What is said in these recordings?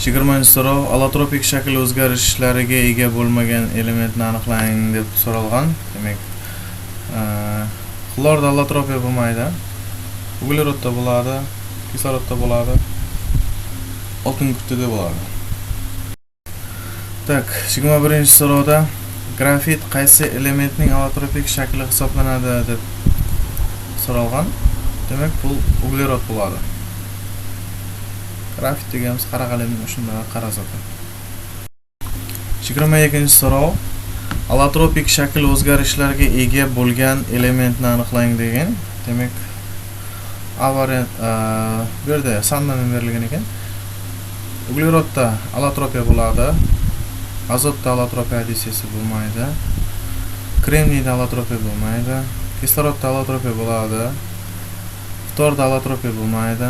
20-so'rov allotropik shakl o'zgarishlariga ega bo'lmagan elementni aniqlang deb so'ralgan. Demak, xlorda allotropiya bo'lmaydi. Uglerodda bo'ladi, kislorodda bo'ladi, oltin kutida bo'ladi. Tak, 21-so'rovda grafit qaysi elementning allotropik shakli hisoblanadi deb so'ralgan. Demak, bu uglerod bo'ladi. Grafit deganimiz qara qalamning shunday qara zoti. 22-so'rov allotropik shakl o'zgarishlariga ega bo'lgan elementni aniqlang degan. Demak, variant bu yerda sandan berilgan ekan. Uglerodda allotropiya bo'ladi. Azotda allotropiya additsiyasi bo'lmaydi. Kremniyda allotropiya bo'lmaydi. Kislorodda allotropiya bo'ladi. Ftorda allotropiya bo'lmaydi.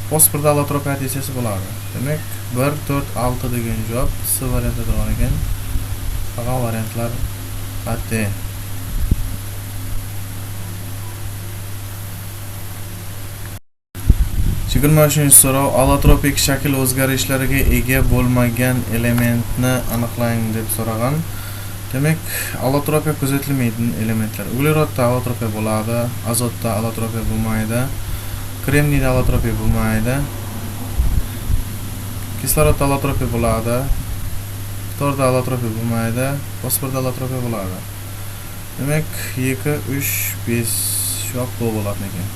Fosforda allotropiya additsiyasi bo'ladi. Demak, 1, 4, 6 degan javob C variantida turgan ekan. Qolgan variantlar xato. So'rov allotropik shakl o'zgarishlariga ega bo'lmagan elementni aniqlang deb so'ragan. Demak, allotropiya kuzatilmaydigan elementlar. Uglerodda allotropiya bo'ladi, azotda allotropiya bo'lmaydi, kremniyda allotropiya bo'lmaydi, kislorodda allotropiya bo'ladi, ftorda allotropiya bo'lmaydi, fosforda allotropiya bo'ladi. Demak, 2, 3, 5 javob bo'ladi ekan.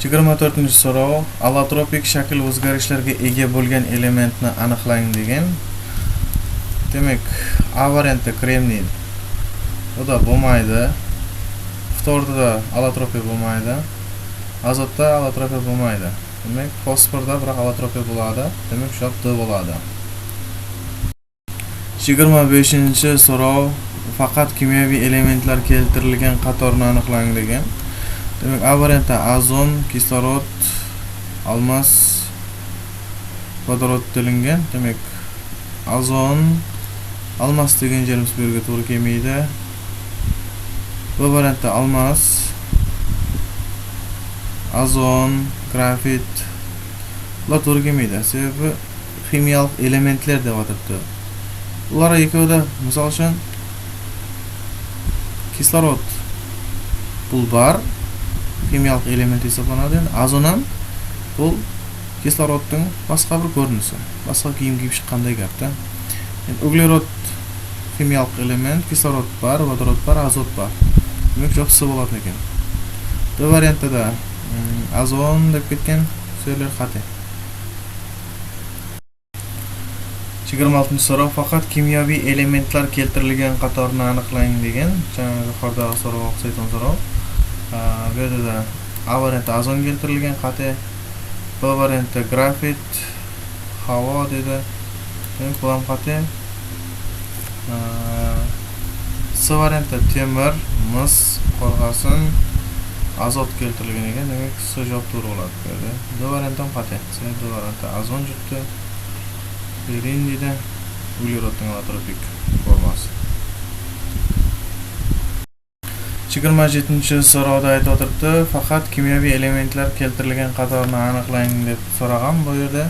24-so'rov allotropik shakl o'zgarishlariga ega bo'lgan elementni aniqlang degan. Demak, A variantda kremniy uda bo'lmaydi. Ftorda allotropiya bo'lmaydi. Azotda allotropiya bo'lmaydi. Demak, fosforda biroq allotropiya bo'ladi. Demak, javob D bo'ladi. 25-so'rov faqat kimyoviy elementlar keltirilgan qatorni aniqlang degan. Demak, A variantda azon, kislorod, olmos, vodorod delingan. Demak, azon, olmos degan yerimiz bu yerga to'g'ri kelmaydi. Bu variantda olmos, azon, grafit bular to'g'ri kelmaydi. Sababi kimyoviy elementlar deb atabdi. Ular ikkovida, misol uchun, kislorod pulbar kimyoviy element hisoblanadi. Azon ham bu kislorodning boshqa bir ko'rinishi. Boshqa kiyim kiyib chiqqanday gapda. Uglerod kimyoviy element, kislorod bor, vodorod bor, azot bor. Demak, javob C bo'ladi ekan. Bu variantda azon deb ketgan so'zlar xato. 26-so'rov faqat kimyoviy elementlar keltirilgan qatorni aniqlang degan. Yuqorida so'rov o'xshaydigan so'rov. Bu yerda A variantda azon keltirilgan xato. B variantda grafit, havo dedi. Demak, bu ham xato. C variantda temir, mis, qorg'asin, azot keltirilgan ekan. Demak, C javob to'g'ri bo'ladi bu yerda. D variant ham xato. D variantda azon jutdi. Berin dedi. Uglerodning allotropik formasi. 27-so'rovda aytib o'tiribdi, faqat kimyoviy elementlar keltirilgan qatorni aniqlang deb so'ragan bu yerda.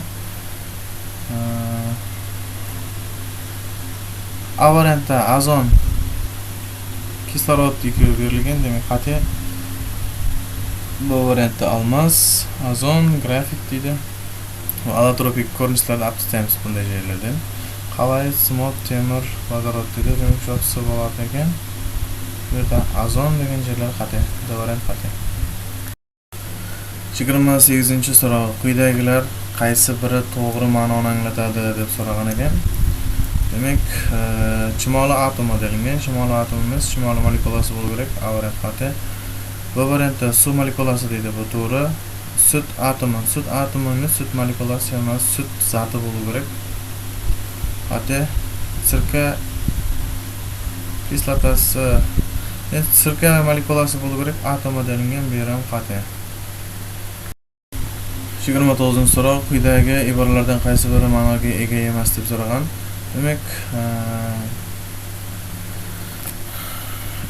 A variantda azon, kislorod ikkovi berilgan, demak xato. Bu variantda olmos, azon, grafit deydi. Allotropik ko'rinishlarda olib tashlaymiz bunday joylardan. Qalay, smog, temir, vodorod deydi. Demak, javob C bo'ladi ekan. Bu yerda azon degan joylar xato. D variant xato. 28-so'rov quyidagilar qaysi biri to'g'ri ma'noni anglatadi deb so'ragan ekan. Demak, chimoli atomi delingan. Chimoli atomimiz chimoli molekulasi bo'lishi kerak. A variant xato. Bu variantda suv molekulasi deydi, bu to'g'ri. Sut atomi. Sut atomimiz sut molekulasi emas, sut zati bo'lishi kerak. Xato. Sirka kislotasi, sirka molekulasi bo'lishi kerak. Atomi delingan, bu ham xato. 29-so'rov quyidagi iboralardan qaysi biri ma'noga ega emas deb so'ragan. Demak,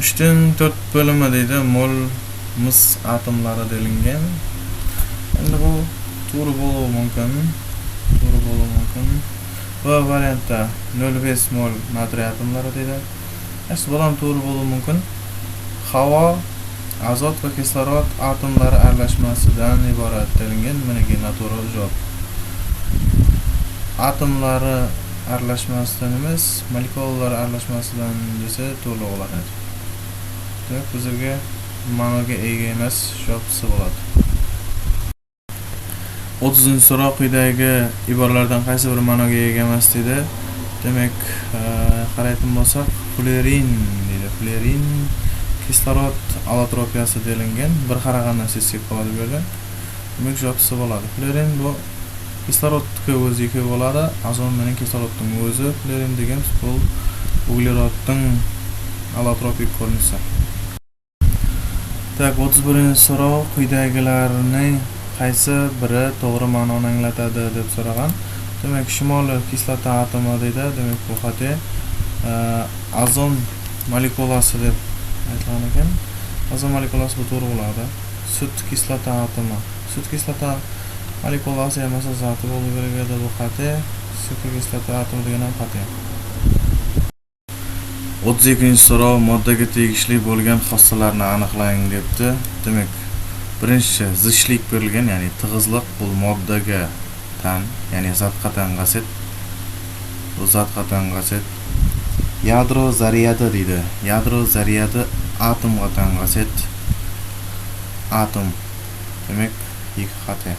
3/4 bo'limi deydi, mol mis atomlari delingan. Endi bu to'g'ri bo'lishi mumkin. Bu variantda 0,5 mol natriy atomlari deydi. Bu ham to'g'ri bo'lishi mumkin. Havo, azot va kislorod atomlari aralashmasidan iborat deilgan. Mana bu noto'g'ri javob. Atomlari aralashmasidan emas, molekulalar aralashmasidan desa to'g'ri bo'ladi. Demak, bizga ma'noga ega emas javobsi bo'ladi. 30-so'roq quyidagi iboralardan qaysi biri ma'noga ega emas deydi. Demak, qarayotgan bo'lsak, fluorin deydi. Fluorin kislorod allotropiyasi deilgan. Bir qaragandan sezsak bo'ladi bu yerda. Demak, javobsi bo'ladi. Fluorin bu kislorodga o'ziga bo'ladi. Azot bilan kislorodning o'zi. Fluorin degan bu uglerodning allotropik ko'rinishi. Tak, 31-so'roq quyidagilarning qaysi biri to'g'ri ma'noni anglatadi deb so'ragan. Demak, shimoliy kislota atomi deydi. Demak, bu xato. Azon molekulasi deb aytilgan ekan. Azon molekulasi bu to'g'ri bo'ladi. Sut kislota atomi. Sut kislota molekulasi emas, zoti bo'lib beradi bu xato. Sut kislota atomi degan ham xato. 32-so'rov moddaga tegishli bo'lgan xossalarni aniqlang debdi. Demak, birinchi zishlik berilgan, ya'ni tig'izlik bu moddaga tan, ya'ni zatga tangaset. Bu zatga tangaset. Yadro zaryadi deydi. Yadro zaryadi atomga tangaset. Atom. Demak, ikki xato.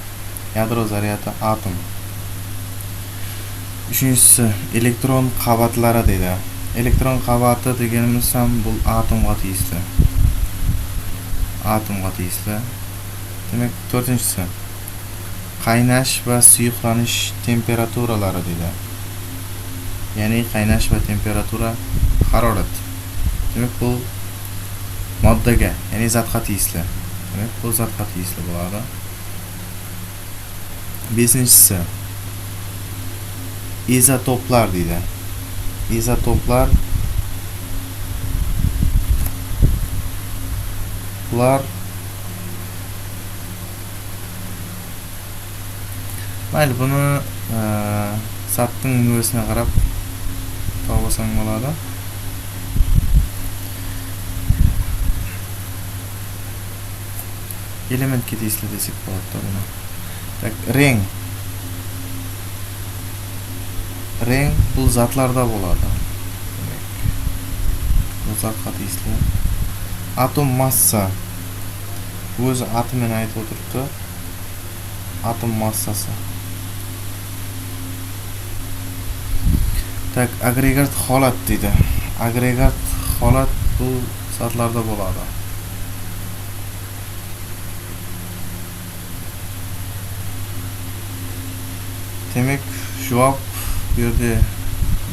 Yadro zaryadi atom. Uchinchisi elektron qavatlari deydi. Elektron qavati deganimiz ham bu atomga tegishli. Atomga tegishli. Demak, 4-si qaynash va suyuqlanish temperaturalari deydi. Ya'ni qaynash va temperatura harorat. Demak, bu moddaga, ya'ni zatga tegishli. Demak, bu zatga tegishli bo'ladi. 5-si izotoplar deydi. İzotoplar bular mayli buni zatning o'zine qarab topsang bo'ladi. Elementga tegishli desak bo'ladi buni. Tak, rang bu zatlarda bo'ladi. Bu zatga tegishli. Atom massa o'zi atomini aytib o'tiribdi. Atom massasi. Tak, agregat holat deydi. Agregat holat bu zatlarda bo'ladi. Demak, javob bu yerda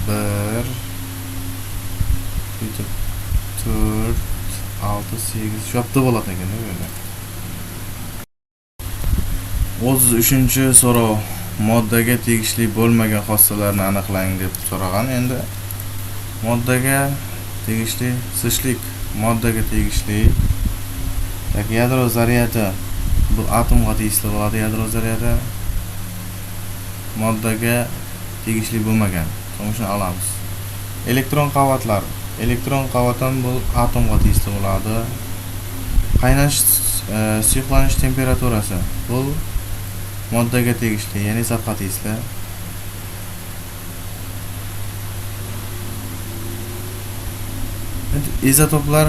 1 4 6 8 javobda bo'ladi ekan bu yerda. 33-so'rov moddaga tegishli bo'lmagan xossalarni aniqlang deb so'ragan. Endi moddaga tegishli zishlik, moddaga tegishli. Tak, yadro zaryadi bu atomga tegishli bo'ladi. Yadro zaryadi moddaga tegishli bo'lmagan. So'ngini olamiz. Elektron qavatlar. Elektron qavat ham bu atomga tegishli bo'ladi. Qaynash, suyuqlanish temperaturasi bu moddaga tegishli, ya'ni zatga tegishli. İzotoplar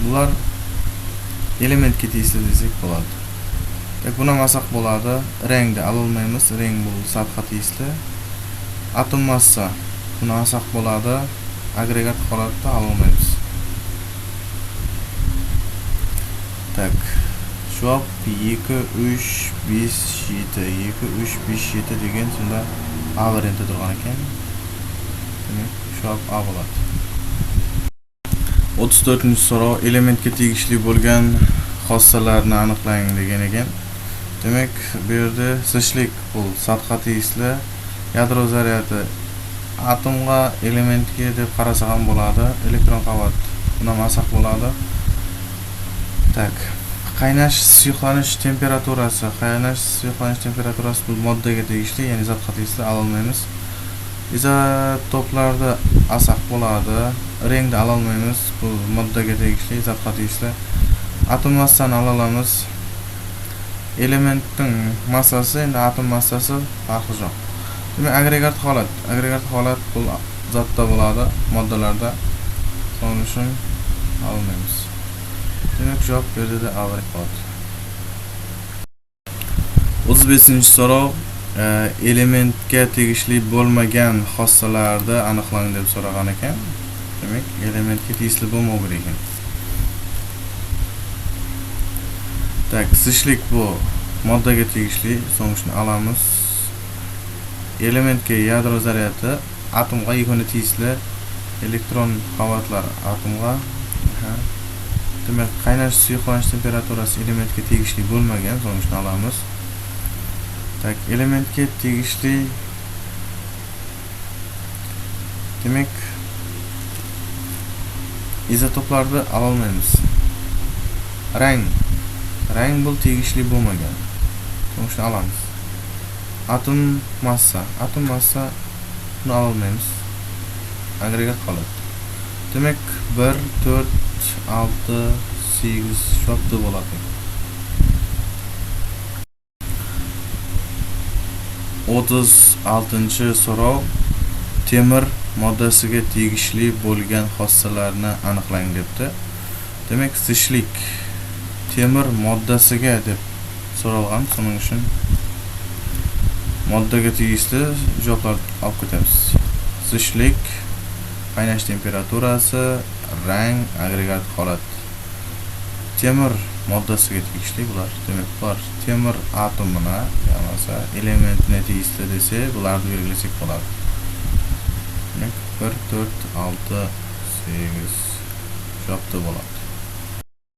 bular elementga tegishli desak bo'ladi. Buni olmasak bo'ladi. Rangni ololmaymiz. Rang bu zatga tegishli. Atom massa buni olsak bo'ladi. Agregat holatda ololmaymiz. Tak. Javob 2 3 5 7 2 3 5 7 degan shunda A varianti turgan ekan. Demak, javob A bo'ladi. 34-so'rov elementga tegishli bo'lgan xossalarni aniqlang degan ekan. Demak, bu yerda zishlik bu zatga tegishli. Yadro zaryadi atomga, elementga deb qarasak ham bo'ladi. Elektron qavat buni olmasak bo'ladi. Tak, qaynash suyuqlanish temperaturasi bu moddaga tegishli, ya'ni izotga tegishli ololmaymiz. Izotoplarda olsak bo'ladi, rangni ololmaymiz, bu moddaga tegishli, izotga tegishli. Atom massasini olamiz. Elementning massasi, endi atom massasi farqi yo'q. Demak, agregat holat bu zotda bo'ladi, moddalarda. So'ng uchun olmaymiz. Demak, javob bu yerda agregat. 35-so'rov, elementga tegishli bo'lmagan xossalarni aniqlang deb so'ragan ekan. Demak, elementga tegishli bo'lmagan ekan. Tak, zishlik bu moddaga tegishli, so'ng uchun olamiz. Elementga yadro zaryadi atomga yagona tegishli, elektron qavatlar atomga. Demak, qaynash suyuqlanish temperaturasi elementga tegishli bo'lmagan, so'ng uchun olamiz. Tak, elementga tegishli, demak, izotoplarni ololmaymiz. Rang bu tegishli bo'lmagan. So'ng uchun olamiz. Atom massa buni ololmaymiz. Agregat holat. Demak, 1, 4, 6, 8 shopda bo'ladi. 36-so'rov, temir moddasiga tegishli bo'lgan xossalarni aniqlang debdi. Demak, zishlik temir moddasiga deb so'ralgan, shuning uchun moddaga tegishli javoblar olib ketamiz. Zishlik, qaynash temperaturasi, rang, agregat holat. Temir moddasiga tegishli bular. Demak, bular temir atomina, ya'ni elementga tegishli desa, bularni belgilasak bo'ladi. Demak, 1, 4, 6, 8 javobda bo'ladi.